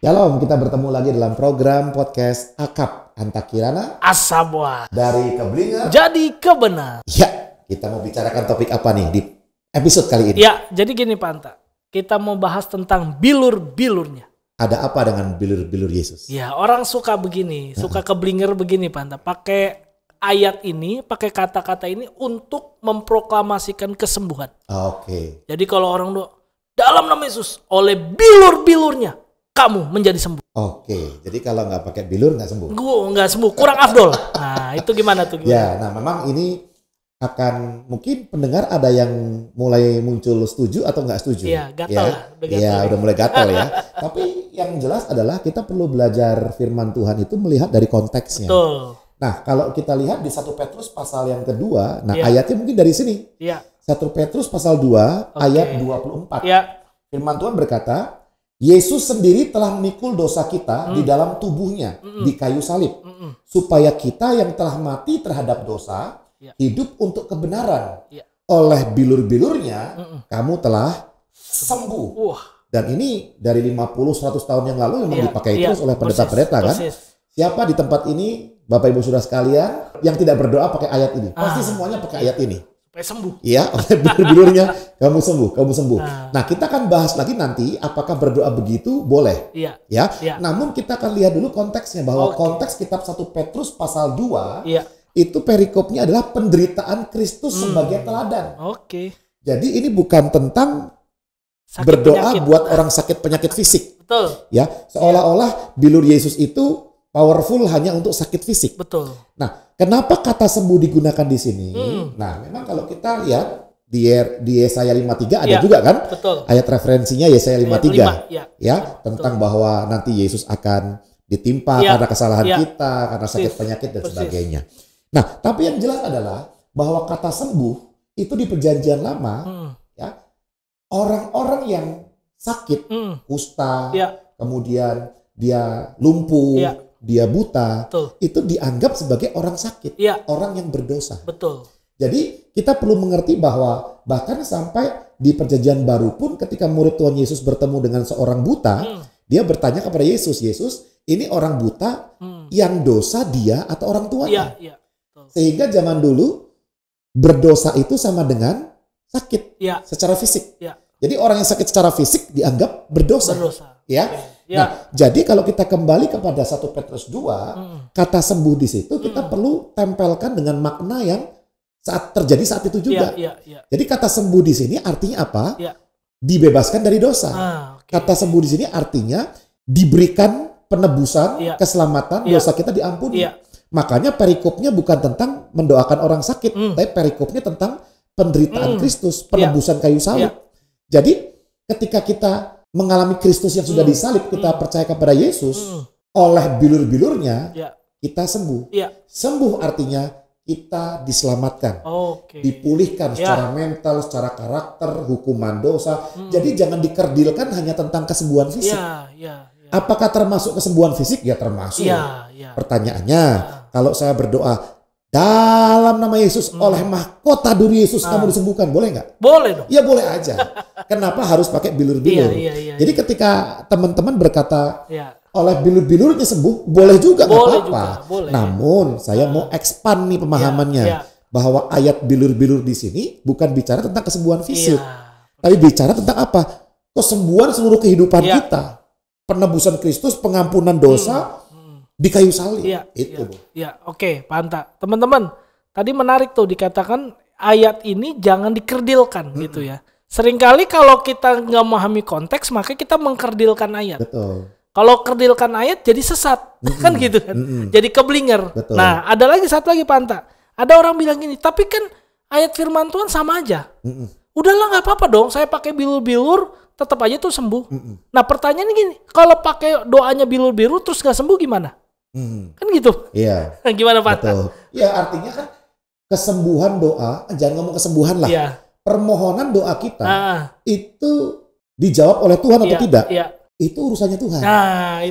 Shalom, kita bertemu lagi dalam program podcast Akap Antakirana Asabwa dari Keblinger jadi kebenar. Ya, kita mau bicarakan topik apa nih di episode kali ini? Ya, jadi gini Pak Anta, kita mau bahas tentang bilur-bilurnya. Ada apa dengan bilur-bilur Yesus? Ya, orang suka begini, suka keblinger begini Pak Anta, pakai ayat ini, pakai kata-kata ini untuk memproklamasikan kesembuhan. Oke. Jadi kalau orang dalam nama Yesus, oleh bilur-bilurnya kamu menjadi sembuh. Oke, jadi kalau nggak pakai bilur nggak sembuh? Gue nggak sembuh, kurang afdol. Nah, itu gimana tuh? Ya, nah memang ini akan mungkin pendengar ada yang mulai muncul setuju atau nggak setuju. Iya, gatal lah. Iya, udah mulai gatal ya. Tapi yang jelas adalah kita perlu belajar firman Tuhan itu melihat dari konteksnya. Betul. Nah, kalau kita lihat di 1 Petrus pasal yang kedua, nah ayatnya mungkin dari sini. Iya. 1 Petrus pasal 2 ayat 24. Iya. Firman Tuhan berkata, Yesus sendiri telah memikul dosa kita di dalam tubuhnya di kayu salib, supaya kita yang telah mati terhadap dosa hidup untuk kebenaran. Oleh bilur-bilurnya kamu telah sembuh. Dan ini dari 50-100 tahun yang lalu memang dipakai terus oleh pendeta-pendeta kan. Siapa di tempat ini, Bapak Ibu Saudara sekalian, yang tidak berdoa pakai ayat ini? Pasti semuanya pakai ayat ini. Supaya sembuh. Iya, oleh bilur-bilurnya kamu sembuh. Nah, kita akan bahas lagi nanti apakah berdoa begitu boleh. Iya. Ya. Namun kita akan lihat dulu konteksnya bahwa konteks kitab 1 Petrus pasal 2 itu perikopnya adalah penderitaan Kristus sebagai teladan. Jadi ini bukan tentang sakit berdoa penyakit buat orang sakit penyakit fisik. Betul. Ya, seolah-olah bilur Yesus itu powerful hanya untuk sakit fisik. Betul. Nah, kenapa kata sembuh digunakan di sini? Nah, memang kalau kita lihat di Yesaya 53 ada juga kan? Betul. Ayat referensinya Yesaya 53. Ya, tentang bahwa nanti Yesus akan ditimpa karena kesalahan kita, karena sakit penyakit dan sebagainya. Nah, tapi yang jelas adalah bahwa kata sembuh itu di Perjanjian Lama ya, orang-orang yang sakit, kusta, kemudian dia lumpuh, dia buta, itu dianggap sebagai orang sakit, orang yang berdosa. Betul. Jadi kita perlu mengerti bahwa bahkan sampai di Perjanjian Baru pun ketika murid Tuhan Yesus bertemu dengan seorang buta, dia bertanya kepada Yesus, Yesus, ini orang buta yang dosa dia atau orang tuanya? Sehingga zaman dulu berdosa itu sama dengan sakit secara fisik. Jadi orang yang sakit secara fisik dianggap berdosa. Ya. Nah, jadi kalau kita kembali kepada 1 Petrus 2, kata sembuh di situ kita perlu tempelkan dengan makna yang terjadi saat itu juga. Jadi kata sembuh di sini artinya apa? Dibebaskan dari dosa. Kata sembuh di sini artinya diberikan penebusan, keselamatan, dosa kita diampuni. Makanya perikopnya bukan tentang mendoakan orang sakit, tapi perikopnya tentang penderitaan Kristus, penebusan kayu salib. Jadi ketika kita mengalami Kristus yang sudah disalib, kita percaya kepada Yesus, oleh bilur-bilurnya kita sembuh. Sembuh artinya kita diselamatkan, dipulihkan secara mental, secara karakter, hukuman dosa. Jadi jangan dikerdilkan hanya tentang kesembuhan fisik. Apakah termasuk kesembuhan fisik? Ya termasuk. Pertanyaannya, kalau saya berdoa dalam nama Yesus, oleh mahkota duri Yesus kamu disembuhkan, boleh nggak? Boleh dong. Ya boleh aja. Kenapa harus pakai bilur-bilur? Jadi ketika teman-teman berkata oleh bilur-bilurnya sembuh, boleh juga, nggak apa-apa. Namun saya mau expand nih pemahamannya, bahwa ayat bilur-bilur di sini bukan bicara tentang kesembuhan fisik, tapi bicara tentang apa? Kesembuhan seluruh kehidupan kita, penebusan Kristus, pengampunan dosa di kayu salib. Oke, Pak Anta. Teman-teman, tadi menarik tuh dikatakan ayat ini jangan dikerdilkan gitu ya. Seringkali kalau kita nggak memahami konteks, maka kita mengkerdilkan ayat. Betul. Kalau kerdilkan ayat jadi sesat, kan gitu kan. Jadi keblinger. Betul. Nah, ada lagi satu lagi Pak Anta. Ada orang bilang gini, tapi kan ayat firman Tuhan sama aja. Udahlah nggak apa-apa dong, saya pakai bilur-bilur, tetap aja tuh sembuh. Nah pertanyaannya gini, kalau pakai doanya bilur-bilur terus nggak sembuh gimana? Kan gitu. Iya. Gimana Pak? Betul. Ya artinya kan kesembuhan doa, jangan ngomong kesembuhan lah. Permohonan doa kita itu dijawab oleh Tuhan atau tidak? Itu urusannya Tuhan. Nah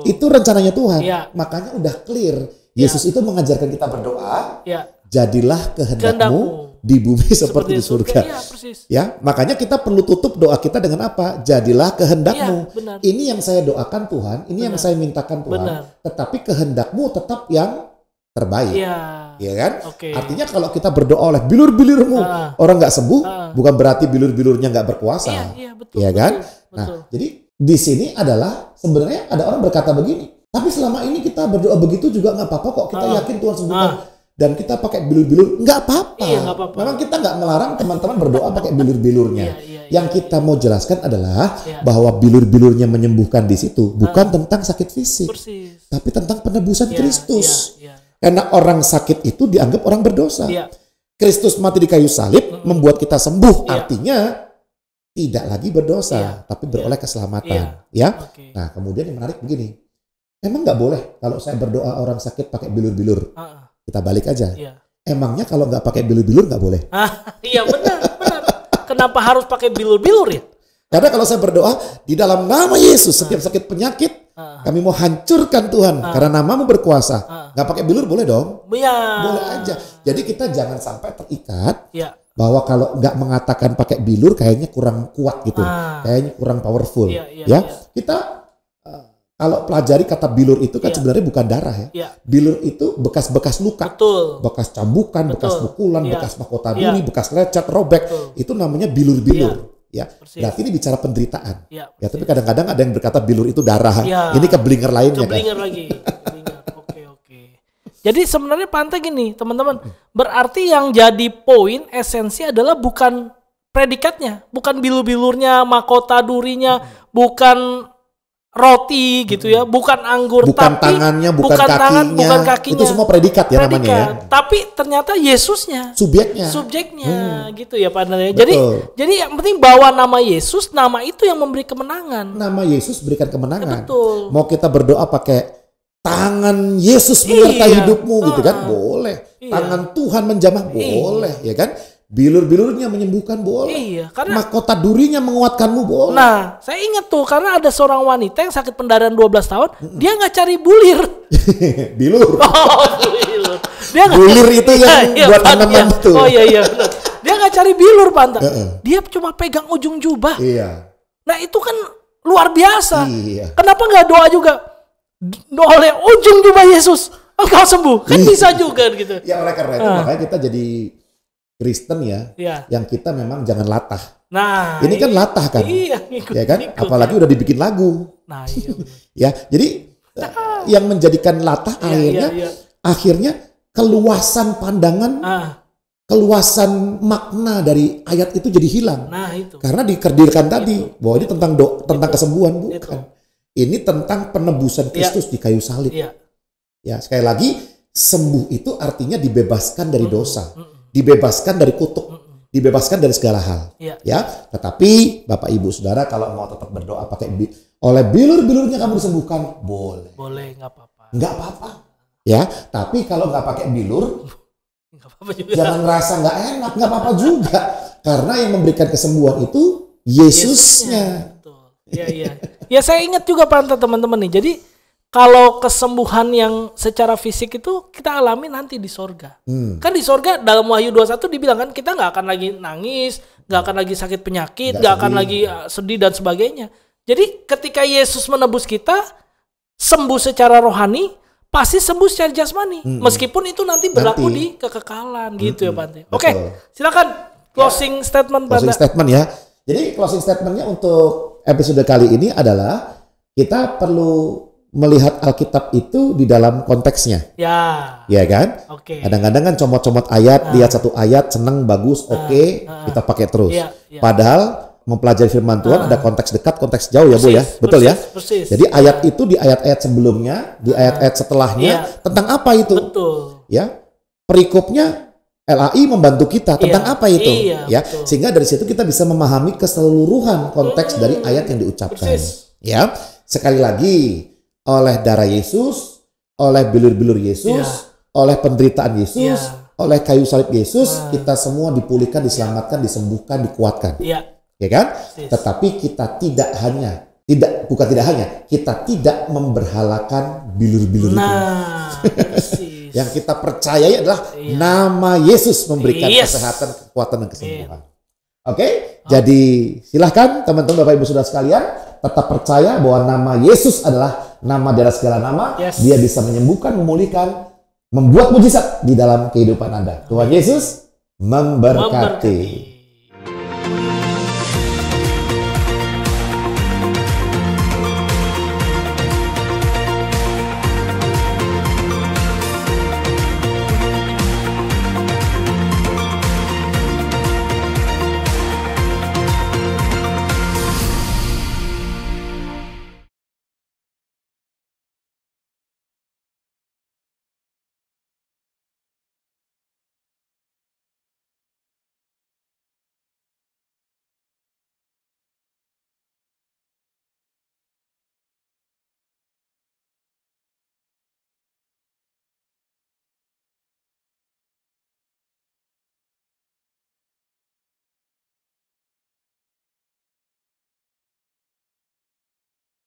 itu rencananya Tuhan. Makanya udah clear. Yesus itu mengajarkan kita berdoa. Jadilah kehendakmu di bumi seperti di surga. Iya, persis. Ya, makanya kita perlu tutup doa kita dengan apa? Jadilah kehendak-Mu. Iya, benar. Ini yang saya doakan Tuhan, ini yang saya mintakan Tuhan. Benar. Tetapi kehendak-Mu tetap yang terbaik. Iya. Ya kan? Oke. Artinya kalau kita berdoa oleh bilur-bilurmu, orang nggak sembuh, bukan berarti bilur-bilurnya nggak berkuasa. Iya, betul. Ya kan? Betul. Nah, jadi di sini adalah sebenarnya ada orang berkata begini, tapi selama ini kita berdoa begitu juga nggak apa-apa kok, kita yakin Tuhan sembuhkan. Dan kita pakai bilur-bilur, nggak apa-apa. Iya, nggak apa-apa. Memang kita nggak melarang teman-teman berdoa pakai bilur-bilurnya. Yang kita mau jelaskan adalah bahwa bilur-bilurnya menyembuhkan di situ bukan tentang sakit fisik, Persis. tapi tentang penebusan Kristus. Iya. Karena orang sakit itu dianggap orang berdosa. Iya. Kristus mati di kayu salib membuat kita sembuh. Artinya tidak lagi berdosa, tapi beroleh keselamatan. Ya. Oke. Nah, kemudian yang menarik begini. Emang nggak boleh kalau saya berdoa orang sakit pakai bilur-bilur? Kita balik aja. Iya. Emangnya kalau nggak pakai bilur-bilur nggak boleh? Iya benar. Kenapa harus pakai bilur-bilur ya? Karena kalau saya berdoa di dalam nama Yesus setiap sakit penyakit kami mau hancurkan Tuhan karena namamu berkuasa. Nggak pakai bilur boleh dong? Iya. Boleh aja. Jadi kita jangan sampai terikat bahwa kalau nggak mengatakan pakai bilur kayaknya kurang kuat gitu, kayaknya kurang powerful. Kita kalau pelajari kata bilur itu kan sebenarnya bukan darah ya. Bilur itu bekas-bekas luka, bekas cambukan, bekas pukulan, bekas mahkota duri, bekas lecet, robek. Itu namanya bilur-bilur. Ya, berarti ini bicara penderitaan. Ya, tapi kadang-kadang ada yang berkata bilur itu darah. Ini keblinger lainnya kan. Lagi. Oke. Jadi sebenarnya pantai gini, teman-teman. Berarti yang jadi poin esensi adalah bukan predikatnya, bukan bilur-bilurnya, mahkota durinya, bukan roti gitu ya, bukan anggur, bukan tapi tangannya, bukan kakinya. Itu semua predikat ya namanya ya. Tapi ternyata Yesusnya, subjeknya gitu ya Pak Andrea. Jadi yang penting bawa nama Yesus, nama itu yang memberi kemenangan. Nama Yesus berikan kemenangan. Betul. Mau kita berdoa pakai tangan Yesus menyertai hidupmu gitu kan, boleh. Tangan Tuhan menjamah boleh, ya kan? Bilur-bilurnya menyembuhkan boleh. Karena mahkota durinya menguatkanmu boleh. Nah, saya ingat tuh karena ada seorang wanita yang sakit pendarahan 12 tahun, dia nggak cari bulir. Bilur. Bilur. Bulir itu yang buat tanaman itu. Oh iya. Dia nggak cari bilur, Pak. Dia cuma pegang ujung jubah. Iya. Nah, itu kan luar biasa. Iya. Kenapa nggak doa juga? Oleh ujung jubah Yesus, engkau sembuh. Kan bisa juga gitu. Ya oleh karena itu makanya kita jadi Kristen ya, yang kita memang jangan latah. Nah, ini kan latah kan, ya kan? Apalagi udah dibikin lagu. Nah, iya. Ya, jadi yang menjadikan latah akhirnya keluasan pandangan, keluasan makna dari ayat itu jadi hilang. Nah, itu. Karena dikerdilkan tadi bahwa ini tentang kesembuhan bukan. Ini tentang penebusan Kristus di kayu salib. Ya, sekali lagi sembuh itu artinya dibebaskan dari dosa. Dibebaskan dari kutuk, dibebaskan dari segala hal. Ya, tetapi Bapak Ibu Saudara kalau mau tetap berdoa pakai oleh bilur-bilurnya kamu disembuhkan, boleh. Boleh, nggak apa-apa. Nggak apa-apa. Ya, tapi kalau nggak pakai bilur, nggak apa-apa juga. Jangan ngerasa nggak enak, nggak apa-apa juga. Karena yang memberikan kesembuhan itu Yesusnya. Betul. Iya. Ya saya ingat juga teman-teman nih. Jadi kalau kesembuhan yang secara fisik itu kita alami nanti di sorga. Kan di sorga dalam Wahyu 21 dibilang kan kita nggak akan lagi nangis, nggak akan lagi sakit penyakit, nggak akan lagi sedih dan sebagainya. Jadi ketika Yesus menebus kita, sembuh secara rohani, pasti sembuh secara jasmani. Meskipun itu nanti berlaku di kekekalan gitu ya Pak. Oke, silakan closing statement Pak. Closing statement ya. Jadi closing statementnya untuk episode kali ini adalah kita perlu melihat Alkitab itu di dalam konteksnya. Ya kan? Kadang-kadang kan comot-comot ayat, lihat satu ayat, seneng, bagus, kita pakai terus. Padahal mempelajari firman Tuhan ada konteks dekat, konteks jauh ya Bu ya. Betul ya? Jadi ayat itu di ayat-ayat sebelumnya, di ayat-ayat setelahnya, tentang apa itu? Betul. Ya, perikopnya LAI membantu kita tentang apa itu? Ya, sehingga dari situ kita bisa memahami keseluruhan konteks dari ayat yang diucapkan. Ya, sekali lagi, oleh darah Yesus, oleh bilur-bilur Yesus, oleh penderitaan Yesus, oleh kayu salib Yesus, kita semua dipulihkan, diselamatkan, disembuhkan, dikuatkan. Ya kan? Tetapi kita kita tidak memberhalakan bilur-bilur itu. Yang kita percayai adalah nama Yesus memberikan kesehatan, kekuatan, dan kesembuhan. Oke? Jadi silahkan teman-teman Bapak Ibu Saudara sekalian tetap percaya bahwa nama Yesus adalah nama di atas segala nama. Dia bisa menyembuhkan, memulihkan, membuat mujizat di dalam kehidupan Anda. Tuhan Yesus memberkati.